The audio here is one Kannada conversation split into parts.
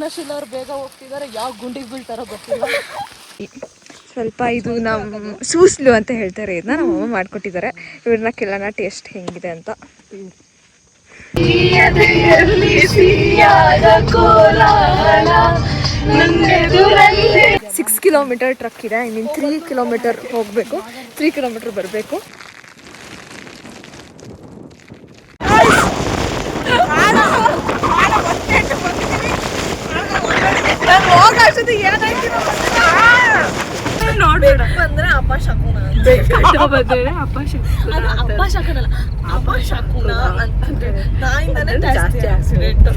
ಅವ್ರು ಬೇಗ ಹೋಗ್ತಿದ್ದಾರೆ, ಯಾವ ಗುಂಡಿಗೆ ಬೀಳ್ತಾರೋ ಗೊತ್ತಿಲ್ಲ. ಸ್ವಲ್ಪ ಇದು ನಮ್ಮ ಸೂಸ್ಲು ಅಂತ ಹೇಳ್ತಾರೆ, ಇದನ್ನ ನಮ್ಮ ಅಮ್ಮ ಮಾಡ್ಕೊಟ್ಟಿದ್ದಾರೆ. ಇವ್ರನ್ನ ಕೇಳೋಣ ಟೇಸ್ಟ್ ಹೆಂಗಿದೆ ಅಂತ. 6 ಕಿಲೋಮೀಟರ್ ಟ್ರಕ್ ಇದೆ. ಐ ಮೀನ್ 3 ಕಿಲೋಮೀಟರ್ ಹೋಗಬೇಕು, 3 ಕಿಲೋಮೀಟರ್ ಬರಬೇಕು. ಅಂದ್ರೆ ಅಪಶಕುನ ಅಪಶಕುನ ಅಂತಂದ್ರೆ ನಾಯಿಂದಾನೆ ಜಾಸ್ತಿ accident.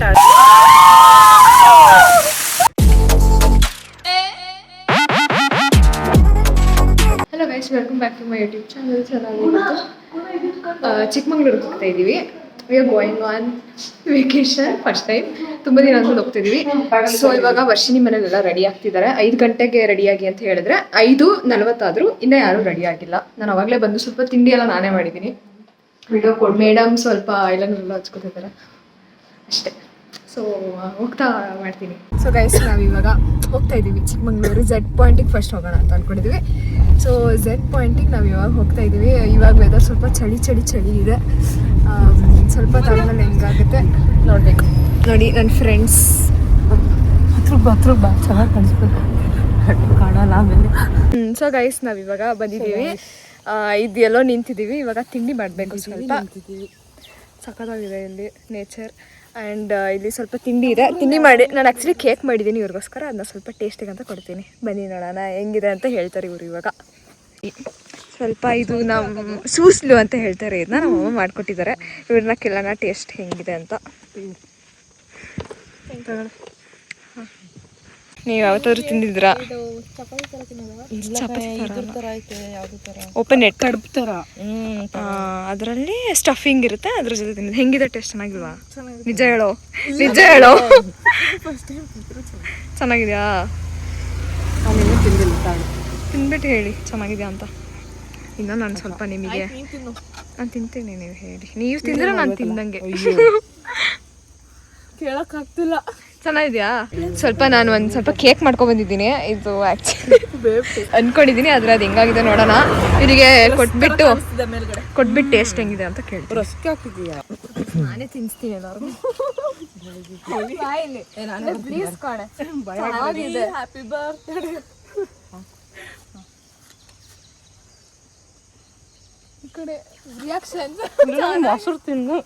Hello guys, welcome back to my YouTube channel. ಚಿಕ್ಕಮಂಗ್ಳೂರಿಗೆ ಹೋಗ್ತಾ ಇದ್ದೀವಿ. We are going on vacation first time. ತುಂಬ ದಿನ ಅಂತ ಹೋಗ್ತಾ ಇದೀವಿ. ಸೊ ಇವಾಗ ವರ್ಷಿನಿ ಮನೇಲೆಲ್ಲ ರೆಡಿ ಆಗ್ತಿದ್ದಾರೆ. 5 ಗಂಟೆಗೆ ರೆಡಿಯಾಗಿ ಅಂತ ಹೇಳಿದ್ರೆ 5:40 ಆದರೂ ಇನ್ನೂ ಯಾರೂ ರೆಡಿ ಆಗಿಲ್ಲ. ನಾನು ಅವಾಗಲೇ ಬಂದು ಸ್ವಲ್ಪ ತಿಂಡಿ ಎಲ್ಲ ನಾನೇ ಮಾಡಿದ್ದೀನಿ. ವಿಡಿಯೋ ಕೊಡ್ ಮೇಡಮ್ ಸ್ವಲ್ಪ ಐಲೈನರ್ ಹಚ್ಕೊತಿದ್ದಾರೆ ಅಷ್ಟೇ. ಸೊ ಹೋಗ್ತಾ ಮಾಡ್ತೀನಿ. ಸೊ ಗೈಸ್, ನಾವು ಇವಾಗ ಹೋಗ್ತಾ ಇದ್ದೀವಿ ಚಿಕ್ಕಮಂಗ್ಳೂರು Z ಪಾಯಿಂಟಿಗೆ ಫಸ್ಟ್ ಹೋಗೋಣ ಅಂತ ಅಂದ್ಕೊಂಡಿದ್ದೀವಿ. ಸೊ Z ಪಾಯಿಂಟಿಗೆ ನಾವು ಇವಾಗ ಹೋಗ್ತಾ ಇದ್ದೀವಿ. ಇವಾಗ ವೆದರ್ ಸ್ವಲ್ಪ ಚಳಿ ಇದೆ. ಸ್ವಲ್ಪ ತಗೊಂಡಲ್ಲಿ ಹೆಂಗಾಗುತ್ತೆ ನೋಡಬೇಕು. ನೋಡಿ ನನ್ನ ಫ್ರೆಂಡ್ಸ್ ಹತ್ರ ಬಾ ಚೆನ್ನಾಗಿ ಕಾಣಿಸ್ಬೇಕು, ಕಾಣಲ್ಲ ಆಮೇಲೆ. ಸೊ ಗೈಸ್, ನಾವು ಇವಾಗ ಬಂದಿದ್ದೀವಿ. ಇದು ಎಲ್ಲೋ ನಿಂತಿದ್ದೀವಿ. ಇವಾಗ ತಿಂಡಿ ಮಾಡಬೇಕು. ಸ್ವಲ್ಪ ಸಖತ್ತಾಗಿದೆ ಇಲ್ಲಿ ನೇಚರ್. ಆ್ಯಂಡ್ ಇಲ್ಲಿ ಸ್ವಲ್ಪ ತಿಂಡಿ ಇದೆ. ತಿಂಡಿ ಮಾಡಿ ನಾನು ಆ್ಯಕ್ಚುಲಿ ಕೇಕ್ ಮಾಡಿದ್ದೀನಿ ಇವ್ರಿಗೋಸ್ಕರ. ಅದನ್ನ ಸ್ವಲ್ಪ ಟೇಸ್ಟಿಗೆ ಅಂತ ಕೊಡ್ತೀನಿ. ಬನ್ನಿ ನೋಡೋಣ ಹೆಂಗಿದೆ ಅಂತ ಹೇಳ್ತಾರೆ ಇವರು. ಇವಾಗ ಸ್ವಲ್ಪ ಇದು ನಮ್ಮ ಸೂಸ್ಲು ಅಂತ ಹೇಳ್ತಾರೆ, ಇದನ್ನ ನಮ್ಮ ಅಮ್ಮ ಮಾಡ್ಕೊಟ್ಟಿದ್ದಾರೆ. ಇವ್ರನ್ನ ಕೇಳೋಣ ಟೇಸ್ಟ್ ಹೆಂಗಿದೆ ಅಂತ. ನೀವು ಯಾವತ್ತಾದ್ರೂ ತಿಂದಿದ್ರಾ? ಓಪನ್ ನೆಟ್ ಕಡುಬು ಥರ. ಅದರಲ್ಲಿ ಸ್ಟಫಿಂಗ್ ಇರುತ್ತೆ, ಅದ್ರ ಜೊತೆ ತಿಂದಿದ್ದು. ಹೆಂಗಿದೆ ಟೇಸ್ಟ್? ಚೆನ್ನಾಗಿಲ್ವಾ? ನಿಜ ಹೇಳೋ ಚೆನ್ನಾಗಿದೆಯಾ? ತಿಂದ್ಬಿಟ್ಟು ಹೇಳಿ ಚೆನ್ನಾಗಿದೆಯಾ ಅಂತ. ಇನ್ನು ನಾನು ಸ್ವಲ್ಪ ನಿಮಗೆ ನಾನು ತಿಂತೀನಿ, ನೀವು ಹೇಳಿ. ನೀವು ತಿಂದ್ರೆ ನಾನು ತಿಂದಂಗೆ. ಕೇಳಕ್ಕಾಗ್ತಿಲ್ಲ. ಚೆನ್ನಾಗಿದ್ಯಾ? ಸ್ವಲ್ಪ ನಾನು ಒಂದು ಸ್ವಲ್ಪ ಕೇಕ್ ಮಾಡ್ಕೊಬಂದಿದ್ದೀನಿ. ಇದು ಆ್ಯಕ್ಚುಲಿ ಅಂದ್ಕೊಂಡಿದ್ದೀನಿ, ಆದರೆ ಅದು ಹೆಂಗಾಗಿದೆ ನೋಡೋಣ. ಇವರಿಗೆ ಕೊಟ್ಬಿಟ್ಟು ಟೇಸ್ಟ್ ಹೆಂಗಿದೆ ಅಂತ ಕೇಳ್ತೀನಿ. ರಸ್ಕೆ ಹಾಕಿದೀಯಾ? ನಾನೇ ತಿನ್ನಿಸ್ತೀನಿ ಎಲ್ಲರಿಗೂ. ಪ್ಲೀಸ್ ಕೊಡೆ. Happy birthday. ಈ ಕಡೆ ರಿಯಾಕ್ಷನ್ ಮೊಸರು ತಿನ್ನು.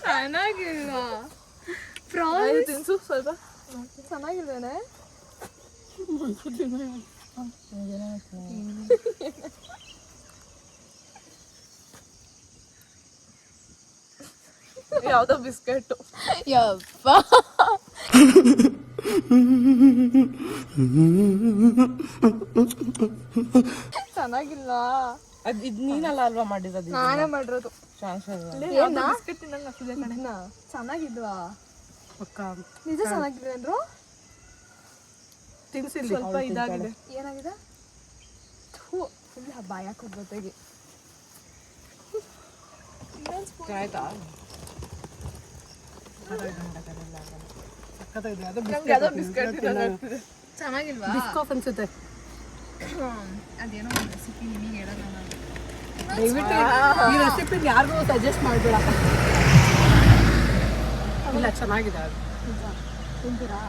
ಚೆನ್ನಾಗಿಲ್ವಾ? ತಿನ್ಸು ಸ್ವಲ್ಪ. ಚೆನ್ನಾಗಿಲ್ವೇನೆ? ಯಾವ್ದೋ ಬಿಸ್ಕೆಟ್. ಯಪ್ಪ, ಚೆನ್ನಾಗಿಲ್ವಾ? ಇದು ನೀನಲ್ಲ ಅಲ್ವಾ ಮಾಡಿರೋದು? ನಾನೇ ಮಾಡಿರೋದು. ಬಿಸ್ಕೆಟ್ ತಿನ್ನಂಗ್ ಆಗ್ತಿದೆ ಕಣೆ. ಚೆನ್ನಾಗಿದ್ವಾ? ನಿಜ ಚೆನ್ನಾಗಿದೆ ಅಂದ್ರು. ತಿನ್ಸಿಲ್ಲ, ಸ್ವಲ್ಪ ಇದಾಗಿದೆ. ಏನಾಗಿದೆ? ಫುಲ್ ಬಾಯಕ್ಕೆ ಹೋಗ್ಬೋದಾಗಿ ಆಯ್ತಾ? ಚೆನ್ನಾಗಿಲ್ವಾ? ಬಿಸ್ಕಾಫ್ ಅನ್ಸುತ್ತೆ. ಅದೇನೋ ಒಂದು ರೆಸಿಪಿ ನಿಮಗೆ ಹೇಳೋಣ. ದಯವಿಟ್ಟು ಈ ರೆಸಿಪಿನ ಯಾರಿಗೂ ಸಜೆಸ್ಟ್ ಮಾಡಬೇಡ. ಇಲ್ಲ, ಚೆನ್ನಾಗಿದೆ. ಅದು ತಿಂತೀರಾ?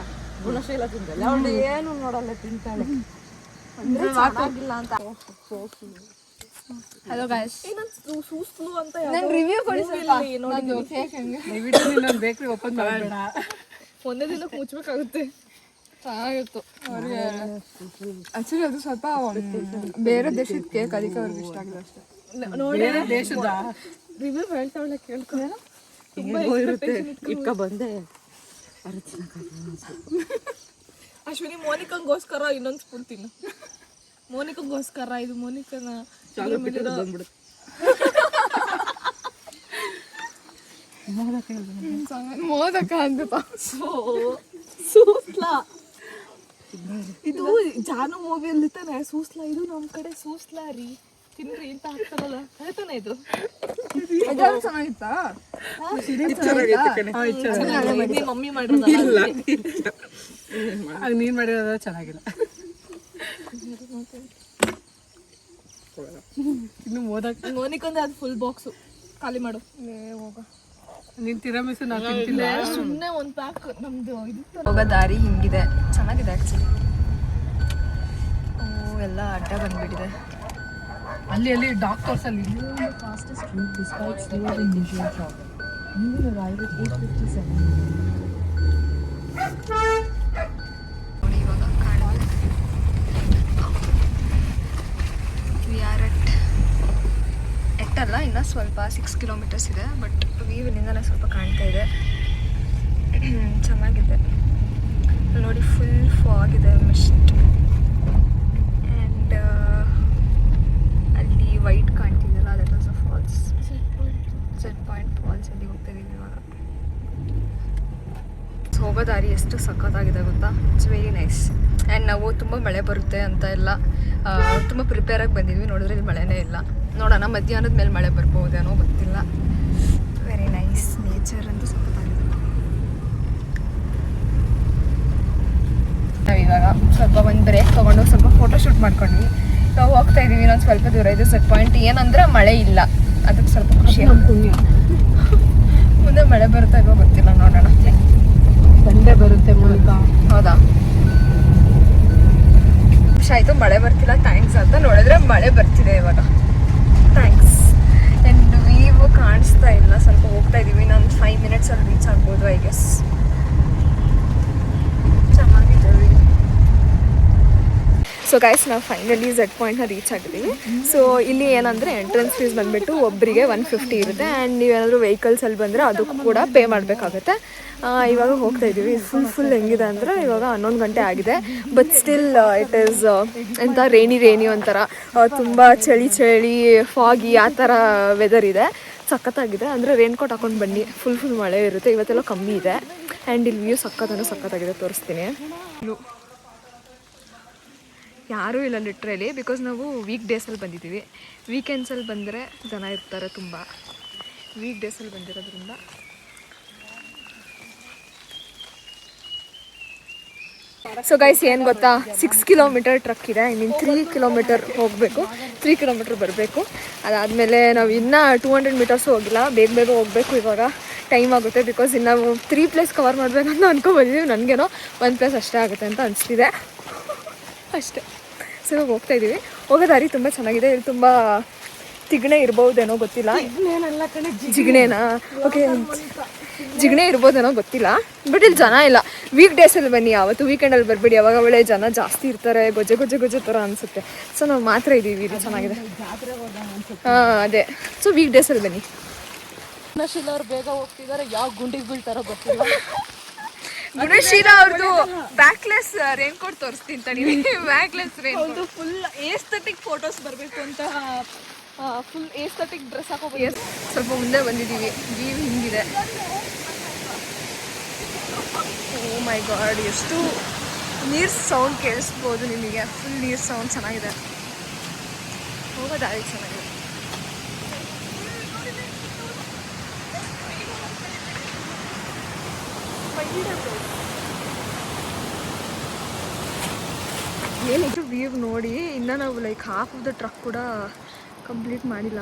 ಗುಣಶೀಲ ತಿಂತಲ್ಲ, ಅವಳು ಏನು ನೋಡಲ್ಲ, ತಿಂತಾಳೆ. ಚೆನ್ನಾಗಿಲ್ಲ ಅಂತ. ಹಲೋ ಗಾಯ್ಸ್, ಸೂಸ್ಲು ಅಂತ ನಾನು ರಿವ್ಯೂ ಕೊಡಿ ಸ್ವಲ್ಪ. ದಯವಿಟ್ಟು ನೀನು ಬೇಕ್ರಿ ಓಪನ್ ಮಾಡಬೇಡ. ಒಂದೇ ದಿನಕ್ಕೆ ಮುಚ್ಚಬೇಕಾಗುತ್ತೆ. ಚೆನ್ನಾಗಿತ್ತು. ಆಕ್ಚುಲಿ ಅದು ಸ್ವಲ್ಪ ಬೇರೆ ದೇಶದ ಕೇಕ್, ಅದಕ್ಕೆ ಅವ್ರಿಗೆ ಇಷ್ಟ ಆಗಿದೆ ಅಷ್ಟೇ. ನೋಡಿ, ದೇಶದ ರಿವ್ಯೂ ಹೇಳ್ತಾವಳೆ, ಕೇಳ್ಕೊಳ್ಳ. ಇಟ್ಕ ಬಂದೆ. ಅಶ್ವಿನಿ, ಮೋನಿಕಂಗೋಸ್ಕರ ಇನ್ನೊಂದು ಸ್ಪೂನ್ ತಿನ್ನು. ಮೋನಿಕಂಗೋಸ್ಕರ. ಇದು ಮೋನಿಕನ ಮೋದಕ ಅಂತ. ಸೂಸ್ಲಾ ಇದು ಜಾನು ಮೂವಿಯಲ್ಲಿ ತಾನೆ ಸೂಸ್ಲಾ. ಇದು ನಮ್ಮ ಕಡೆ ಸೂಸ್ಲಾ ರೀ. ತಿನ್ರಿ ಅಂತ ಹಾಕ್ತಾರಲ್ಲ ಅದೇ ಇದು ಚೆನ್ನಾಗಿತ್ತಾ? ನಿಮ್ಮ ಮಮ್ಮಿ ಮಾಡಿರೋದು ನೀನ್ ಮಾಡಿರೋದ ಚೆನ್ನಾಗಿಲ್ಲ. ಇನ್ನು ಓದಕ್ಕೆ ಮೋನಿಕೊಂದು ಅದು ಫುಲ್ ಬಾಕ್ಸು ಖಾಲಿ ಮಾಡು. ಹೋಗ ನೀನ್ ತಿರಾಮಿಸು ನಾನು ತಿಂತಿಲ್ಲ. ಸುಮ್ಮನೆ ಒಂದು ಪ್ಯಾಕ್ ನಮ್ದು ಹೋಗೋ ದಾರಿ ಹಿಂಗಿದೆ, ಚೆನ್ನಾಗಿದೆ ಆ್ಯಕ್ಚುಲಿ. ಎಲ್ಲ ಅಡ್ಡ ಬಂದ್ಬಿಟ್ಟಿದೆ. ಅಲ್ಲಿ ಡಾಕ್ಟರ್ಸ್ ಅಲ್ಲಿ ನೋಡಿ ಇವಾಗ ಕಾಣುತ್ತೆ. ವಿ ಆರ್ ಎಟ್ಟಲ್ಲ, ಇನ್ನೂ ಸ್ವಲ್ಪ 6 ಕಿಲೋಮೀಟರ್ಸ್ ಇದೆ. ಬಟ್ ವ್ಯೂವಿನಿಂದನೇ ಸ್ವಲ್ಪ ಕಾಣ್ತಾ ಇದೆ, ಚೆನ್ನಾಗಿದೆ. ನೋಡಿ ಫುಲ್ ಫಾಗ್ ಇದೆ, ಮಿಸ್ಟ್. ಆ್ಯಂಡ್ ಅಲ್ಲಿ ವೈಟ್ ಕಾಣ್ತಿದೆಯಲ್ಲ, that was a falls, set point falls. ಅಲ್ಲಿ ಹೋಗ್ತಾ ಇದ್ದೀವಿ ಇವಾಗ. ಹೋಗೋ ದಾರಿ ಎಷ್ಟು ಸಖತ್ತಾಗಿದೆ ಗೊತ್ತಾ, ಇಟ್ಸ್ ವೆರಿ ನೈಸ್. ಆ್ಯಂಡ್ ನಾವು ತುಂಬ ಮಳೆ ಬರುತ್ತೆ ಅಂತ ಎಲ್ಲ ತುಂಬ ಪ್ರಿಪೇರಾಗಿ ಬಂದಿದ್ವಿ. ನೋಡಿದ್ರೆ ಇಲ್ಲಿ ಮಳೆನೇ ಇಲ್ಲ. ನೋಡೋಣ ಮಧ್ಯಾಹ್ನದ ಮೇಲೆ ಮಳೆ ಬರ್ಬೋದೇನೋ ಗೊತ್ತಿಲ್ಲ. ವೆರಿ ನೈಸ್, ನೇಚರ್ ಅಂತೂ ಸಖತ್ತಾಗಿದೆ. ನಾವಿವಾಗ ಸ್ವಲ್ಪ ಒಂದು ಬ್ರೇಕ್ ತೊಗೊಂಡು ಸ್ವಲ್ಪ ಫೋಟೋ ಶೂಟ್ ಮಾಡ್ಕೊಂಡ್ವಿ. ನಾವು ಹೋಗ್ತಾ ಇದ್ದೀವಿ, ಇನ್ನೊಂದು ಸ್ವಲ್ಪ ದೂರ ಇದೆ ಸೆಟ್ ಪಾಯಿಂಟ್. ಏನಂದ್ರೆ ಮಳೆ ಇಲ್ಲ, ಅದಕ್ಕೆ ಸ್ವಲ್ಪ ಖುಷಿ. ಮುಂದೆ ಮಳೆ ಬರುತ್ತಾ ಇಲ್ವೋ ಗೊತ್ತಿಲ್ಲ, ನೋಡೋಣ. ಸಂಡೆ ಬರುತ್ತೆ ಮೂಲಕ. ಹೌದಾ, ಖುಷಿ ಆಯಿತು. ಮಳೆ ಬರ್ತಿಲ್ಲ ಥ್ಯಾಂಕ್ಸ್ ಅಂತ. ನೋಡಿದ್ರೆ ಮಳೆ ಬರ್ತಿದೆ ಇವಾಗ, ಥ್ಯಾಂಕ್ಸ್. ಆ್ಯಂಡ್ ವೀವು ಕಾಣಿಸ್ತಾ ಇಲ್ಲ. ಸ್ವಲ್ಪ ಹೋಗ್ತಾ ಇದ್ದೀವಿ, ನಾನು 5 ಮಿನಿಟ್ಸಲ್ಲಿ ರೀಚ್ ಆಗ್ಬೋದು ಐ ಗೆಸ್. ಚೆನ್ನಾಗಿದೆ ವ್ಯೂ. ಸೊ ಗೈಸ್, ನಾವು ಫೈನಲಿ ಝೆಡ್ ಪಾಯಿಂಟ್ನ ರೀಚ್ ಆಗಿದ್ದೀವಿ. ಸೊ ಇಲ್ಲಿ ಏನಂದರೆ ಎಂಟ್ರೆನ್ಸ್ ಫೀಸ್ ಬಂದುಬಿಟ್ಟು ಒಬ್ಬರಿಗೆ 150 ಇರುತ್ತೆ. ಆ್ಯಂಡ್ ನೀವೇನಾದರೂ ವೆಹಿಕಲ್ಸಲ್ಲಿ ಬಂದರೆ ಅದು ಕೂಡ ಪೇ ಮಾಡಬೇಕಾಗುತ್ತೆ. ಇವಾಗ ಹೋಗ್ತಾ ಇದ್ದೀವಿ. ಫುಲ್ ಹೆಂಗಿದೆ ಅಂದರೆ ಇವಾಗ 11 ಗಂಟೆ ಆಗಿದೆ. ಬಟ್ ಸ್ಟಿಲ್ ಇಟ್ ಈಸ್ ಎಂಥ ರೇನಿ ಒಂಥರ ತುಂಬ ಚಳಿ ಫಾಗಿ ಆ ಥರ ವೆದರ್ ಇದೆ. ಸಖತ್ತಾಗಿದೆ. ಅಂದರೆ ರೈನ್ ಕೋಟ್ ಹಾಕೊಂಡು ಬನ್ನಿ, ಫುಲ್ ಮಳೆ ಇರುತ್ತೆ. ಇವತ್ತೆಲ್ಲ ಕಮ್ಮಿ ಇದೆ. ಆ್ಯಂಡ್ ಇಲ್ಲಿ ವ್ಯೂ ಸಖತ್ತಾಗಿದೆ, ತೋರಿಸ್ತೀನಿ. ಯಾರೂ ಇಲ್ಲ ಲಿಟ್ರಲಿ, ಬಿಕಾಸ್ ನಾವು ವೀಕ್ ಡೇಸಲ್ಲಿ ಬಂದಿದ್ದೀವಿ. ವೀಕೆಂಡ್ಸಲ್ಲಿ ಬಂದರೆ ಜನ ಇರ್ತಾರೆ ತುಂಬ. ವೀಕ್ ಡೇಸಲ್ಲಿ ಬಂದಿರೋದ್ರಿಂದ ಸೊ ಗೈಸ್, ಏನು ಗೊತ್ತಾ, 6 ಕಿಲೋಮೀಟರ್ ಟ್ರಕ್ ಇದೆ. ಐ ಮೀನ್ 3 ಕಿಲೋಮೀಟರ್ ಹೋಗಬೇಕು, 3 ಕಿಲೋಮೀಟರ್ ಬರಬೇಕು. ಅದಾದಮೇಲೆ ನಾವು ಇನ್ನೂ 200 ಮೀಟರ್ಸ್ ಹೋಗಿಲ್ಲ. ಬೇಗ ಹೋಗಬೇಕು, ಇವಾಗ ಟೈಮ್ ಆಗುತ್ತೆ. ಬಿಕಾಸ್ ಇನ್ನು ನಾವು 3 ಪ್ಲೇಸ್ ಕವರ್ ಮಾಡಬೇಕಂತ ಅಂದ್ಕೊಂಡ್ಬಂದಿದ್ದೀವಿ. ನನಗೇನೋ 1 ಪ್ಲೇಸ್ ಅಷ್ಟೇ ಆಗುತ್ತೆ ಅಂತ ಅನಿಸ್ತಿದೆ ಅಷ್ಟೇ. ಸೊ ಇವಾಗ ಹೋಗ್ತಾ ಇದ್ದೀವಿ. ಹೋಗೋ ದಾರಿ ತುಂಬ ಚೆನ್ನಾಗಿದೆ. ಇಲ್ಲಿ ತುಂಬ ತಿಗಣೆ ಇರ್ಬೋದೇನೋ ಗೊತ್ತಿಲ್ಲ. ಜಿಗಣೆನಾ? ಓಕೆ, ಜಿಗಣೆ ಇರ್ಬೋದೇನೋ ಗೊತ್ತಿಲ್ಲ. ಬಟ್ ಇಲ್ಲಿ ಜನ ಇಲ್ಲ. ವೀಕ್ ಡೇಸಲ್ಲಿ ಬನ್ನಿ, ಯಾವತ್ತು ವೀಕೆಂಡಲ್ಲಿ ಬರಬೇಡಿ. ಅವಾಗ ಒಳ್ಳೆ ಜನ ಜಾಸ್ತಿ ಇರ್ತಾರೆ, ಗೊಜ್ಜೆ ಥರ ಅನಿಸುತ್ತೆ. ಸೊ ನಾವು ಮಾತ್ರ ಇದ್ದೀವಿ, ಇದು ಚೆನ್ನಾಗಿದೆ. ಹಾಂ, ಅದೇ. ಸೊ ವೀಕ್ ಡೇಸಲ್ಲಿ ಬನ್ನಿ. ಗುಣಶೀಲ ಅವ್ರು ಬೇಗ ಹೋಗ್ತಿದ್ದಾರೆ, ಯಾವ ಗುಂಡಿಗೆ ಬೀಳ್ತಾರೋ ಗೊತ್ತಿಲ್ಲ. ಗುಣಶೀಲ ಅವ್ರದ್ದು ಬ್ಯಾಕ್ಲೆಸ್ ರೈನ್ ಕೋಟ್ ತೋರಿಸ್ತೀನಿ ತಡಿ. Backless raincoat, full aesthetic photos ಬರಬೇಕು ಅಂತ ಫುಲ್ ಏಸ್ಥೆಟಿಕ್ ಡ್ರೆಸ್ ಹಾಕೋಬೇಕು. ಸ್ವಲ್ಪ ಮುಂದೆ ಬಂದಿದ್ದೀವಿ. ವ್ಯೂ ಹಿಂಗಿದೆ. ಓ ಮೈ ಗಾಡ್, ಎಷ್ಟು ನೀರು ಸೌಂಡ್ ಕೇಳಿಸ್ಬೋದು ನಿಮಗೆ. ಫುಲ್ ನೀರು ಸೌಂಡ್ ಚೆನ್ನಾಗಿದೆ. ಹೋಗೋ ದಾರಿ ಚೆನ್ನಾಗಿದೆ. ಏನಿತ್ತು ವ್ಯೂ ನೋಡಿ. ಇನ್ನು ನಾವು like half of the truck ಕೂಡ ಕಂಪ್ಲೀಟ್ ಮಾಡಿಲ್ಲ.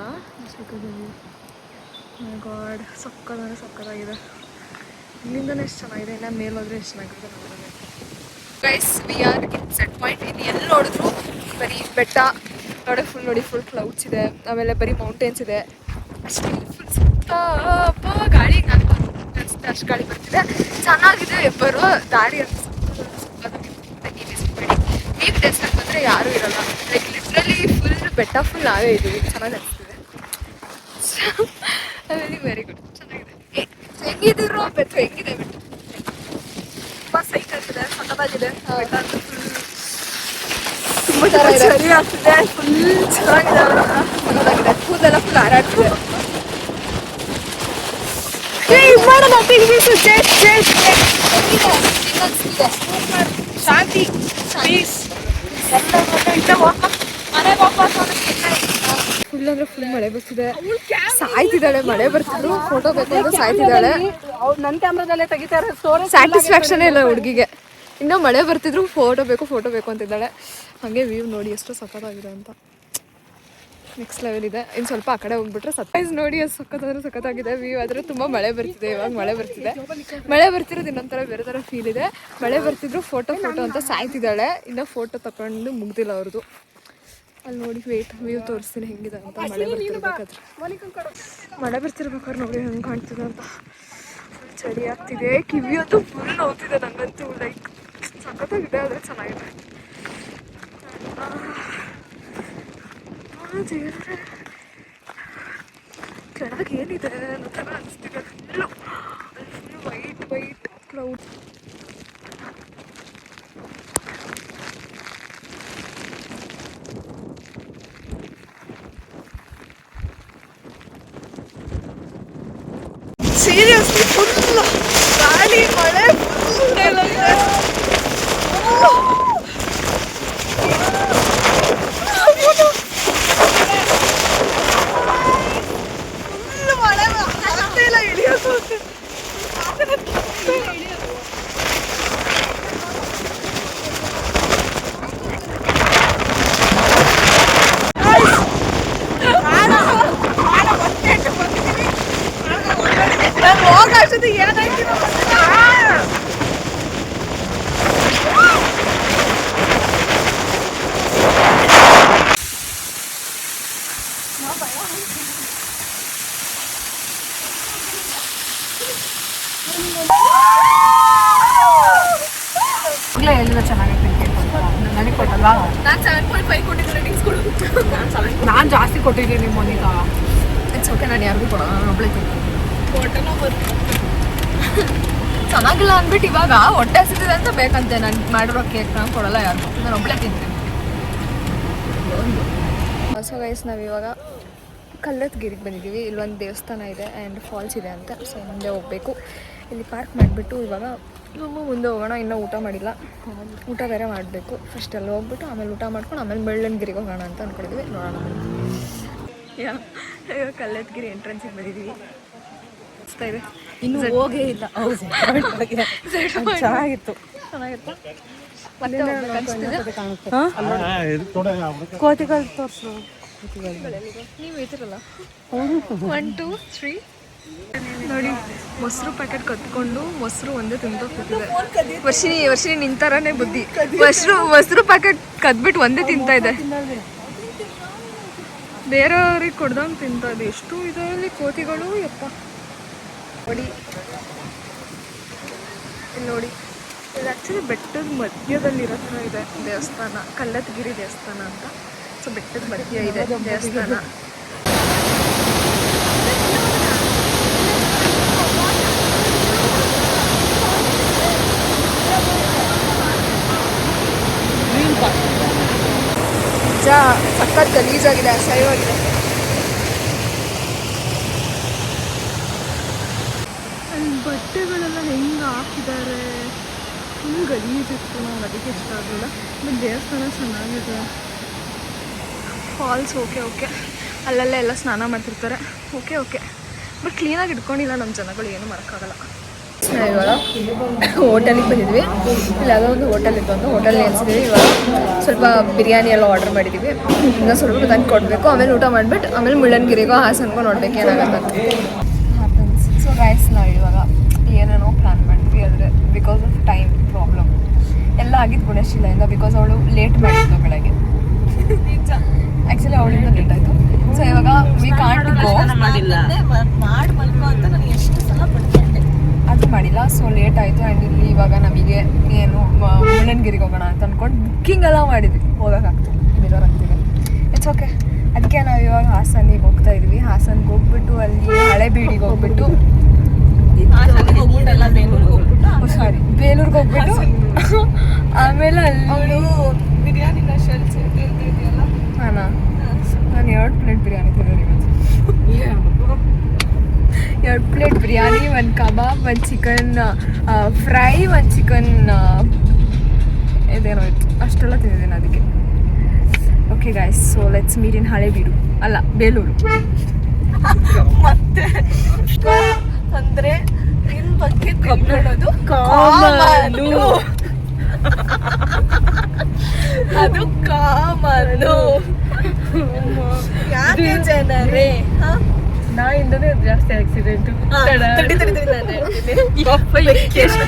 ಮೈ ಗಾಡ್, ಸಕ್ಕತ್ತಾಗಿದೆ. ಇಲ್ಲಿಂದನೇ ಎಷ್ಟು ಚೆನ್ನಾಗಿದೆ, ಇನ್ನು ಮೇಲೆ ಹೋದ್ರೆ ಎಷ್ಟು ಚೆನ್ನಾಗಿದೆ. Guys, we are in set point. ಇಲ್ಲಿ ಎಲ್ಲಿ ನೋಡಿದ್ರು ಬರೀ ಬೆಟ್ಟ ನೋಡಿ, ಫುಲ್ ಕ್ಲೌಡ್ಸ್ ಇದೆ. ಆಮೇಲೆ ಬರೀ ಮೌಂಟೇನ್ಸ್ ಇದೆ ಅಷ್ಟೇ. ಫುಲ್ ಸ್ವಲ್ಪ ಗಾಳಿ ಅನಿಸುತ್ತೆ, ಅಷ್ಟು ಗಾಳಿ ಬರ್ತಿದೆ. ಚೆನ್ನಾಗಿದೆ ಬರೋ ದಾರಿ ಅಂತ. ವೀಕ್ ಡೇಸಲ್ಲಿ ಬಂದರೆ ಯಾರೂ ಇರೋಲ್ಲ. ಲೈಕ್ ಲಿಟ್ರಲಿ ಫುಲ್ ಬೆಟ್ಟ ಫುಲ್ ನಾವೇ ಇದ್ದೀವಿ. ಚೆನ್ನಾಗಿ ಅನಿಸ್ತಿದೆ. ವೆರಿ ಗುಡ್, ಚೆನ್ನಾಗಿದೆ. ಹೆಂಗಿದ್ರು ಬೆಟ್ಟ ಹೆಂಗಿದೆ ಬೆಟ್ಟ ತುಂಬ ಸೈಟ್ ಆಗ್ತಿದೆ, ಸಖತ್ತಾಗಿದೆ. ಬೆಟ್ಟ ಅಂತ ತುಂಬ ಚಳಿ ಆಗ್ತಿದೆ. ಫುಲ್ ಚೆನ್ನಾಗಿದೆ, ಸಖತ್ತಾಗಿದೆ. ಕೂದಲೆಲ್ಲ ಫುಲ್ ಹಾರಾಡ್ತಿದೆ. ಮಾಡೋಣ ಶಾಂತಿ ಪೀಸ್ ಎಲ್ಲ ಮನೆಗೆ ವಾಪಸ್ ಫುಲ್ ಅಂದರೆ ಫುಲ್ ಮಳೆ ಬರ್ತಿದೆ. ಸಾಯ್ತಿದ್ದಾಳೆ, ಮಳೆ ಬರ್ತಿದ್ರು ಫೋಟೋ ಬೇಕು ಅಂತ ಸಾಯ್ತಿದ್ದಾಳೆ. ನನ್ನ ಕ್ಯಾಮ್ರಾದಲ್ಲೇ ತೆಗಿತಾರೆ, ಸ್ಟೋರೇಜ್ ಸ್ಯಾಟಿಸ್ಫ್ಯಾಕ್ಷನೇ ಇಲ್ಲ ಹುಡುಗಿಗೆ. ಇನ್ನೂ ಮಳೆ ಬರ್ತಿದ್ರು ಫೋಟೋ ಬೇಕು ಅಂತಿದ್ದಾಳೆ. ಹಾಗೆ ವ್ಯೂ ನೋಡಿ ಎಷ್ಟು ಸಖತ್ತಾಗಿದೆ ಅಂತ, ನೆಕ್ಸ್ಟ್ ಲೆವೆಲ್ ಇದೆ. ಇನ್ನು ಸ್ವಲ್ಪ ಆ ಕಡೆ ಹೋಗ್ಬಿಟ್ರೆ ಸರ್ಪ್ರೈಸ್ ನೋಡಿ ಅದು ಸಖತ್ತಾಗಿದೆ ವ್ಯೂ. ಆದರೆ ತುಂಬ ಮಳೆ ಬರ್ತಿದೆ, ಇವಾಗ ಮಳೆ ಬರ್ತಿರೋದು ಇನ್ನೊಂಥರ ಬೇರೆ ಥರ ಫೀಲ್ ಇದೆ. ಮಳೆ ಬರ್ತಿದ್ರು ಫೋಟೋ ಅಂತ ಸಾಯ್ತಿದ್ದಾಳೆ. ಇನ್ನೂ ಫೋಟೋ ತಗೊಂಡು ಮುಗ್ದಿಲ್ಲ ಅವ್ರದ್ದು. ಅಲ್ಲಿ ನೋಡಿ ವ್ಯೂ ತೋರಿಸ್ತೀನಿ ಹೆಂಗಿದೆ ಅಂತ. ಮಳೆ ಬರ್ತಿರ್ಬೇಕಾದ್ರೆ ನೋಡಿ ಹೆಂಗೆ ಕಾಣ್ತಿದೆ ಅಂತ. ಫುಲ್ ಚಳಿ ಆಗ್ತಿದೆ, ಕಿವಿ ಅಂತೂ ಫುಲ್ ನೋಡ್ತಿದೆ ನನಗಂತೂ. ಲೈಕ್ ಸಖತ್ತಾಗಿದೆ, ಆದರೆ ಚೆನ್ನಾಗಿದೆ. ದೇವ್ರೆ, ಕೆಳಗೆ ಏನಿದೆ ಅನ್ನೋ ಥರ ಅನಿಸ್ತಿದೆ. Full white cloud. Seriously full ಗಾಳಿ ಮಳೆ ಎಲ್ಲ ಚೆನ್ನಾಗೈತೆ ನನಗೆ ಕೊಟ್ಟಲ್ವಾ? ನಾನು 7.5 ಕೊಟ್ಟಿದ್ದೆ ರೇಟಿಂಗ್ಸ್ ಕೊಡು. ನಾನು ಜಾಸ್ತಿ ಕೊಟ್ಟಿದ್ದೀನಿ ಮೊನಿಕಾ. ಇಟ್ಸ್ ಓಕೆ, ನಾನು ಯಾರಿಗೂ ಕೊಡೋಣ, ನಾನು ಒಬ್ಳೆ ತಿಂತೀನಿ. ಚೆನ್ನಾಗಿಲ್ಲ ಅಂದ್ಬಿಟ್ಟು ಇವಾಗ ಹೊಟ್ಟೆ ಹಸಿದಿದೆ ಅಂತ ಬೇಕಂತೆ ನಾನು ಮಾಡಿರೋ ಕೇಕ್ ನಾನು ಕೊಡಲ್ಲ ಯಾರಿಗೂ, ನಾನು ಒಬ್ಳೆ ತಿಂತೀನಿ. ಸೊ ಗೈಸ್, ನಾವಿವಾಗ ಕಲ್ಲತ್ಗಿರಿಗೆ ಬಂದಿದ್ದೀವಿ. ಇಲ್ಲೊಂದು ದೇವಸ್ಥಾನ ಇದೆ ಆ್ಯಂಡ್ ಫಾಲ್ಸ್ ಇದೆ ಅಂತ. ಸೊ ಮುಂದೆ ಹೋಗಬೇಕು. ಇಲ್ಲಿ ಪಾರ್ಕ್ ಮಾಡಿಬಿಟ್ಟು ಇವಾಗ ಮುಂದೆ ಹೋಗೋಣ. ಇನ್ನೂ ಊಟ ಮಾಡಿಲ್ಲ, ಊಟ ಬೇರೆ ಮಾಡಬೇಕು. ಫಸ್ಟ್ ಅಲ್ಲಿ ಹೋಗ್ಬಿಟ್ಟು ಆಮೇಲೆ ಊಟ ಮಾಡ್ಕೊಂಡು ಆಮೇಲೆ ಬೆಳ್ಳನ್ಗಿರಿಗೆ ಹೋಗೋಣ ಅಂತ ಅಂದ್ಕೊಂಡಿದ್ವಿ. ನೋಡೋಣ. ಇವಾಗ ಕಲ್ಲತ್ಗಿರಿ ಎಂಟ್ರೆನ್ಸಿಗೆ ಬಂದಿದ್ದೀವಿ. ಅನಿಸ್ತಾ ಇದೆ, ಇನ್ನೂ ಹೋಗೇ ಇಲ್ಲ. ಚೆನ್ನಾಗಿತ್ತು. ಕೋತಿಗಳು ತೋರಿಸು. ನೀವು ಐತಿರಲ್ಲ 1 2 3 ನೋಡಿ, ಮೊಸರು ಪ್ಯಾಕೆಟ್ ಕತ್ಕೊಂಡು ಮೊಸರು ಒಂದೇ ತಿಂತೋಗ್ತಿದೆ. ವರ್ಷಿಣಿ ನಿಂತಾರನೇ ಬುದ್ಧಿ. ಮೊಸರು ಪ್ಯಾಕೆಟ್ ಕದ್ಬಿಟ್ಟು ಒಂದೇ ತಿಂತಾ ಇದೆ, ಬೇರೆಯವ್ರಿಗೆ ಕೊಡ್ದಂಗೆ ತಿಂತಾ ಇದೆ. ಎಷ್ಟು ಇದರಲ್ಲಿ ಕೋತಿಗಳು ಯಪ್ಪ. ನೋಡಿ ಇಲ್ಲಿ ನೋಡಿ, ಇದು ಆ್ಯಕ್ಚುಲಿ ಬೆಟ್ಟದ ಮಧ್ಯದಲ್ಲಿರೋ ಥರ ಇದೆ ದೇವಸ್ಥಾನ, ಕಲ್ಲತ್ಗಿರಿ ದೇವಸ್ಥಾನ ಅಂತ. ಸೊ ಬೆಟ್ಟದ ಮಧ್ಯ ಇದೆ ದೇವಸ್ಥಾನ. ನಿಜ ಸಖತ್ ಗಲೀಜಾಗಿದೆ, ಅಸಹ್ಯವಾಗಿದೆ. ಅಲ್ಲಿ ಬಟ್ಟೆಗಳೆಲ್ಲ ಹೆಂಗೆ ಹಾಕಿದ್ದಾರೆ, ಫುಲ್ ಗಲೀಜಿತ್ತು. ನಾವು ಅದಕ್ಕೆ ಇಷ್ಟ ಆಗಲಿಲ್ಲ. ಬಟ್ ದೇವಸ್ಥಾನ ಚೆನ್ನಾಗಿದೆ. ಫಾಲ್ಸ್ ಓಕೆ, ಅಲ್ಲೆಲ್ಲ ಎಲ್ಲ ಸ್ನಾನ ಮಾಡ್ತಿರ್ತಾರೆ. ಓಕೆ ಬಟ್ ಕ್ಲೀನಾಗಿ ಇಟ್ಕೊಂಡಿಲ್ಲ ನಮ್ಮ ಜನಗಳು, ಏನು ಮಾಡೋಕ್ಕಾಗಲ್ಲ. ಇವಾಗ ಹೋಟೆಲಿಗೆ ಬಂದಿದ್ವಿ. ಇಲ್ಲಿ ಯಾವುದೋ ಒಂದು ಹೋಟೆಲ್ ಇತ್ತು, ಒಂದು ಹೋಟೆಲ್ಗೆ ಅನಿಸಿದ್ವಿ. ಇವಾಗ ಸ್ವಲ್ಪ ಬಿರಿಯಾನಿ ಎಲ್ಲ ಆರ್ಡರ್ ಮಾಡಿದ್ದೀವಿ. ಇನ್ನೂ ಸ್ವಲ್ಪ ತಂದು ಕೊಡಬೇಕು. ಆಮೇಲೆ ಊಟ ಮಾಡಿಬಿಟ್ಟು ಆಮೇಲೆ ಮುಳ್ಳಯ್ಯನಗಿರಿಗೋ ಹಾಸನ್ಗೋ ನೋಡ್ಬೇಕು ಏನಾಗುತ್ತೆ. ಸೊ ಗೈಸ್, ನಾವು ಇವಾಗ ಏನೇನೋ ಪ್ಲ್ಯಾನ್ ಮಾಡಿದ್ವಿ. ಆದರೆ ಬಿಕಾಸ್ ಆಫ್ ಟೈಮ್ ಪ್ರಾಬ್ಲಮ್ ಎಲ್ಲ ಆಗಿದ್ದು ಗುಣಶೀಲೆಯಿಂದ. ಬಿಕಾಸ್ ಅವಳು ಲೇಟ್ ಮಾಡಿದ್ದು ಬೆಳಗ್ಗೆ. ಆ್ಯಕ್ಚುಲಿ ಅವಳಿಂದ ಲೇಟ್ ಆಯಿತು. ಸೊ ಇವಾಗ ವಿ ಕಾಂಟ್ ಗೋ, ಅದು ಮಾಡಿಲ್ಲ. ಸೊ ಲೇಟ್ ಆಯಿತು. ಆ್ಯಂಡ್ ಇಲ್ಲಿ ಇವಾಗ ನಮಗೆ ಏನು ಮುಳ್ಳಯ್ಯನಗಿರಿಗೆ ಹೋಗೋಣ ಅಂತ ಅಂದ್ಕೊಂಡು ಬುಕ್ಕಿಂಗ್ ಎಲ್ಲ ಮಾಡಿದ್ವಿ. ಹೋಗೋಕ್ಕಾಗ್ತದೆ, ಇರೋರಾಗ್ತಿದೆ. It's okay. ಅದಕ್ಕೆ ನಾವು ಇವಾಗ ಹಾಸನಿಗೆ ಹೋಗ್ತಾ ಇದ್ವಿ. ಹಾಸನ್ಗೆ ಹೋಗ್ಬಿಟ್ಟು ಅಲ್ಲಿ ಹಳೆಬೀಡಿಗೆ ಹೋಗ್ಬಿಟ್ಟು ಬೇಲೂರಿಗೆ ಹೋಗ್ಬಿಟ್ಟು ಆಮೇಲೆ ಅಲ್ಲಿ ಬಿರಿಯಾನಿ ಹಾಂ, ನಾನು 2 ಪ್ಲೇಟ್ ಬಿರಿಯಾನಿ ತಿಂದಿದ್ದೀನಿ. 2 ಪ್ಲೇಟ್ ಬಿರಿಯಾನಿ, 1 ಕಬಾಬ್, 1 ಚಿಕನ್ ಫ್ರೈ, 1 ಚಿಕನ್ ಇದೇನೋ ಇತ್ತು, ಅಷ್ಟೆಲ್ಲ ತಿಂದಿದ್ದೀನಿ ಅದಕ್ಕೆ. Okay guys, so let's meet in Halebidu. ಅಲ್ಲ ಬೇಲೂರು. ಮತ್ತೆ ಅಂದ್ರೆ ನಿನ್ ಬಗ್ಗೆ ಕನ್ನಡದು ಕಾಮನು, ಅದು ಕಾಮನು. ಯಾಕೆ ಜನರೇ ನಾಯಿಂದನೇ ಜಾಸ್ತಿ ಆಕ್ಸಿಡೆಂಟ್.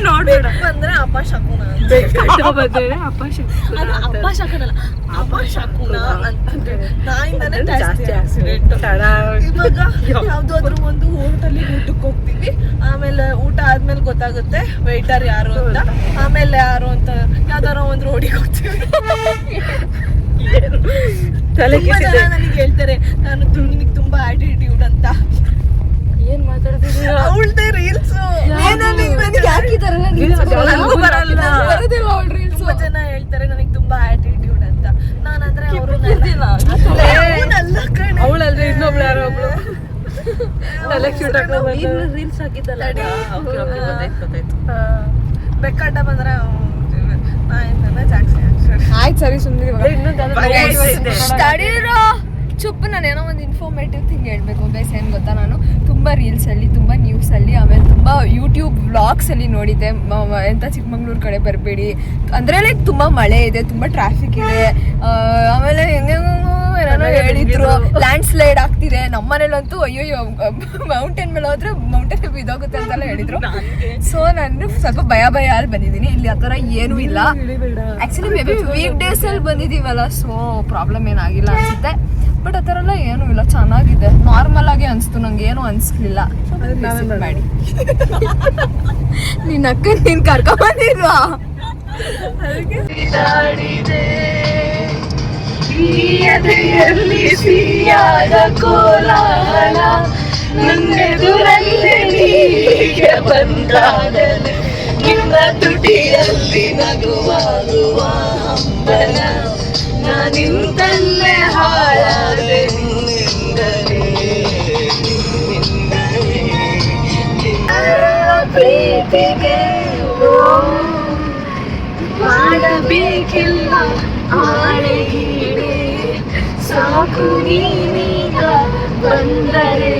ನೋಡ್ಬೇಡ ಅಂದ್ರೆ ಅಪಶಕುನ, ಅಪಶಕುನ ಅಪಶಕುನ ಅಂತಂದ್ರೆ ನಾಯಿಂದನೇ ಜಾಸ್ತಿ ಆಕ್ಸಿಡೆಂಟ್. ಇವಾಗ ಯಾವ್ದಾದ್ರು ಒಂದು ಹೋಟೆಲಿಗೆ ಊಟಕ್ಕೆ ಹೋಗ್ತೀವಿ, ಆಮೇಲೆ ಊಟ ಆದ್ಮೇಲೆ ಗೊತ್ತಾಗುತ್ತೆ ವೇಟರ್ ಯಾರು ಅಂತ, ಆಮೇಲೆ ಯಾರು ಅಂತ ಯಾವ್ದಾರ ಒಂದು ರೋಡಿಗೆ ಹೋಗ್ತೀವಿ. ನನಗೆ ಹೇಳ್ತಾರೆ ನಿನಗೆ ತುಂಬಾ ಆಟಿಟ್ಯೂಡ್ ಅಂತ. ಏನ್ ಮಾತಾಡ್ತಿದ್ದೀರ? ಅವಳದೇ ರೀಲ್ಸ್ ತುಂಬಾ ಜನ ಹೇಳ್ತಾರೆ ನನಗೆ ತುಂಬಾ ಆಟಿಟ್ಯೂಡ್ ಅಂತ. ನಾನಂದ್ರೆ ಅವಳಲ್ದೆ ಇನ್ನೊಬ್ಳು ಯಾರೋ ಒಬ್ಳು ರೀಲ್ಸ್ ಹಾಕಿದ್ದಲ್ಲ. ಬೆಕ್ಕಡ್ಡ ಬಂದ್ರೆ ಜಾಸ್ತಿ. ಆಯ್ತು ಸರಿ ಸುಮ್ಮನೆ ತಡೀರೋ ಚುಪ್ಪು. ನಾನೇನೋ ಒಂದು ಇನ್ಫಾರ್ಮೇಟಿವ್ ಥಿಂಗ್ ಹೇಳ್ಬೇಕು ಬೇಸ್ ಏನು ಗೊತ್ತಾ, ನಾನು ತುಂಬ ರೀಲ್ಸಲ್ಲಿ, ತುಂಬ ನ್ಯೂಸಲ್ಲಿ, ಆಮೇಲೆ ತುಂಬ ಯೂಟ್ಯೂಬ್ ವ್ಲಾಗ್ಸಲ್ಲಿ ನೋಡಿದ್ದೆ ಎಂಥ ಚಿಕ್ಕಮಂಗ್ಳೂರು ಕಡೆ ಬರಬೇಡಿ ಅಂದರೆ ಲೈಕ್ ತುಂಬ ಮಳೆ ಇದೆ, ತುಂಬ ಟ್ರಾಫಿಕ್ ಇದೆ, ಆಮೇಲೆ ಏನೇನೋ ಹೇಳಿದ್ರು, ಲ್ಯಾಂಡ್ ಸ್ಲೈಡ್ ಆಗ್ತಿದೆ. ನಮ್ಮ ಮನೇಲಂತೂ ಅಯ್ಯೋ ಮೌಂಟೇನ್ ಮೇಲೆ ಹೋದ್ರೆ ಮೌಂಟೇನ್ ಬಿದ್ದೋಗುತ್ತೆ ಅಂತೆಲ್ಲ ಹೇಳಿದ್ರು. ಸೊ ನಾನು ಸ್ವಲ್ಪ ಭಯ ಅಲ್ಲಿ ಬಂದಿದ್ದೀನಿ. ಇಲ್ಲಿ ಆ ಥರ ಏನೂ ಇಲ್ಲ. ಆ್ಯಕ್ಚುಲಿ ಮೇ ಬಿ ವೀಕ್ ಡೇಸಲ್ಲಿ ಬಂದಿದ್ದೀವಲ್ಲ, ಸೊ ಪ್ರಾಬ್ಲಮ್ ಏನಾಗಿಲ್ಲ ಅನಿಸುತ್ತೆ. ಬಟ್ ಆ ಥರ ಎಲ್ಲ ಏನೂ ಇಲ್ಲ, ಚೆನ್ನಾಗಿದೆ, ನಾರ್ಮಲ್ ಆಗಿ ಅನಿಸ್ತು, ನಂಗೆ ಏನೂ ಅನಿಸ್ಲಿಲ್ಲ. ಮಾಡಿ ನಿನ್ನ ಅಕ್ಕ ನೀನು ಕರ್ಕೊಂಬಂದಿಲ್ವಾ? ಸಿಹಿಯಾದ ಕೋಲಾಹಲ ನನ್ನೆದುರಲ್ಲೇ ನೀಗೆ ಬಂದಾಗಲೇ ನಿನ್ನ ತುಟಿಯಲ್ಲಿ ನಗುವಾಗುವ ಹಂಬಲ ನಾನಿಂದಲೇ ಹಾಳಾದೆ ನಿನ್ನಿಂದಲೇ ಪ್ರೀತಿಗೆ ಮಾಡಬೇಕಿಲ್ಲ ಆಳೆಗೀಡೆ ಸಾಕು ನೀನೀಗ ಬಂದರೆ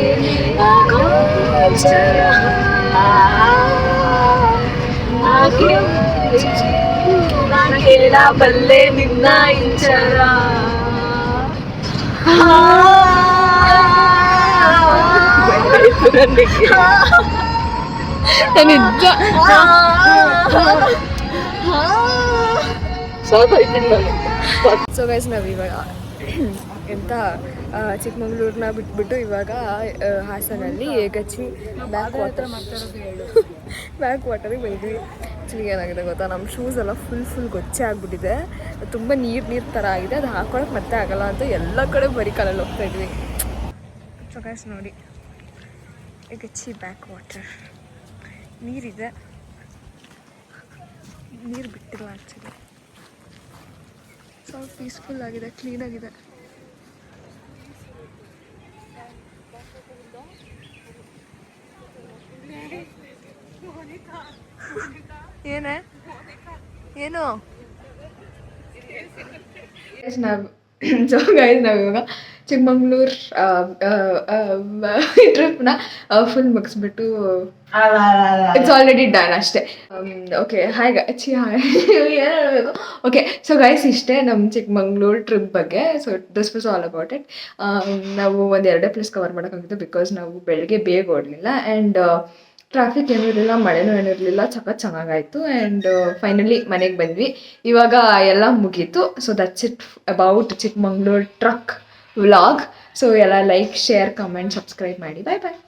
ಗೋಚರ ನಾ ಕೇಳಬಲ್ಲೆ ನಿನ್ನ ಇಂಚರ. ನಿಜ ಸೊ ಗೈಸ್ ನಾವಿವಾಗ ಎಂತ ಚಿಕ್ಕಮಂಗ್ಳೂರನ್ನ ಬಿಟ್ಬಿಟ್ಟು ಇವಾಗ ಹಾಸನಲ್ಲಿ ಗಚ್ಚಿ ಬ್ಯಾಕ್ ವಾಟರಿಗೆ ಬಂದ್ವಿ. ಆ್ಯಕ್ಚುಲಿ ಏನಾಗಿದೆ ಗೊತ್ತಾ, ನಮ್ಮ ಶೂಸ್ ಎಲ್ಲ ಫುಲ್ ಗೊಚ್ಚೆ ಆಗಿಬಿಟ್ಟಿದೆ, ತುಂಬ ನೀರು ಥರ ಆಗಿದೆ. ಅದು ಹಾಕೊಳಕ್ಕೆ ಮತ್ತೆ ಆಗಲ್ಲ ಅಂತ ಎಲ್ಲ ಕಡೆ ಬರೀ ಕಾಲಲ್ಲಿ ಹೋಗ್ತಾ ಇದ್ವಿ. ಸೊ ಗೈಸ್ ನೋಡಿ, ಗಚ್ಚಿ ಬ್ಯಾಕ್ ವಾಟರ್ ನೀರಿದೆ, ನೀರು ಬಿಟ್ಟಿಲ್ಲ ಆ್ಯಕ್ಚುಲಿ. ಸೊ ಪೀಸ್ಫುಲ್ ಆಗಿದೆ, ಕ್ಲೀನಾಗಿದೆ. ಏನೇ ಏನು ಸೊ ಗೈಸ್ ನಾವಿವಾಗ ಚಿಕ್ಕಮಂಗ್ಳೂರು ಟ್ರಿಪ್ನ ಫುಲ್ ಮುಗಿಸ್ಬಿಟ್ಟು ಇಟ್ಸ್ ಆಲ್ರೆಡಿ ಡನ್ ಅಷ್ಟೇ. ಓಕೆ ಹಾಯ್ ಹಾಯ್ ಏನು ಹೇಳಬೇಕು. ಓಕೆ ಸೊ ಗೈಸ್ ಇಷ್ಟೇ ನಮ್ಮ ಚಿಕ್ಕಮಂಗ್ಳೂರು ಟ್ರಿಪ್ ಬಗ್ಗೆ. So this was all about it. ನಾವು ಒಂದು 2 ಪ್ಲೇಸ್ ಕವರ್ ಮಾಡೋಕ್ಕಾಗಿತ್ತು ಬಿಕಾಸ್ ನಾವು ಬೆಳಗ್ಗೆ ಬೇಗ ಓಡಲಿಲ್ಲ ಆ್ಯಂಡ್ ಟ್ರಾಫಿಕ್ ಏನೂ ಇರಲಿಲ್ಲ, ಮಳೆನೂ ಏನೂ ಇರಲಿಲ್ಲ, ಚೆನ್ನಾಗಾಯಿತು. ಆ್ಯಂಡ್ ಫೈನಲಿ ಮನೆಗೆ ಬಂದ್ವಿ. ಇವಾಗ ಎಲ್ಲ ಮುಗೀತು. So that's it about Chikmagalur truck vlog. So ಎಲ್ಲ ಲೈಕ್, ಶೇರ್, ಕಮೆಂಟ್, ಸಬ್ಸ್ಕ್ರೈಬ್ ಮಾಡಿ. ಬಾಯ್ ಬಾಯ್.